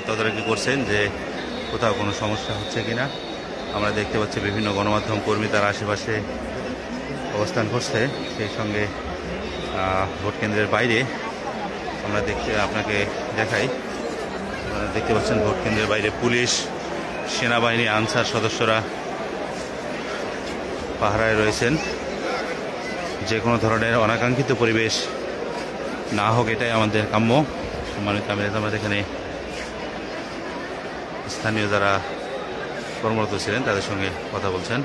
তদারকি করছেন যে কোথাও কোনো সমস্যা হচ্ছে কিনা। আমরা দেখতে পাচ্ছি বিভিন্ন গণমাধ্যম কর্মী তার আশেপাশে অবস্থান করছে। সেই সঙ্গে ভোট কেন্দ্রের বাইরে আমরা আপনাকে দেখাই, আপনারা দেখতে পাচ্ছেন ভোট কেন্দ্রের বাইরে পুলিশ, সেনাবাহিনী, আনসার সদস্যরা পাহারায় রয়েছেন। যে কোনো ধরনের অনাকাঙ্ক্ষিত পরিবেশ না হোক, এটাই আমাদের কাম্য। সম্মানিত আমিরাত, আমাদের এখানে স্থানীয় যারা কর্মরত ছিলেন তাদের সঙ্গে কথা বলছেন।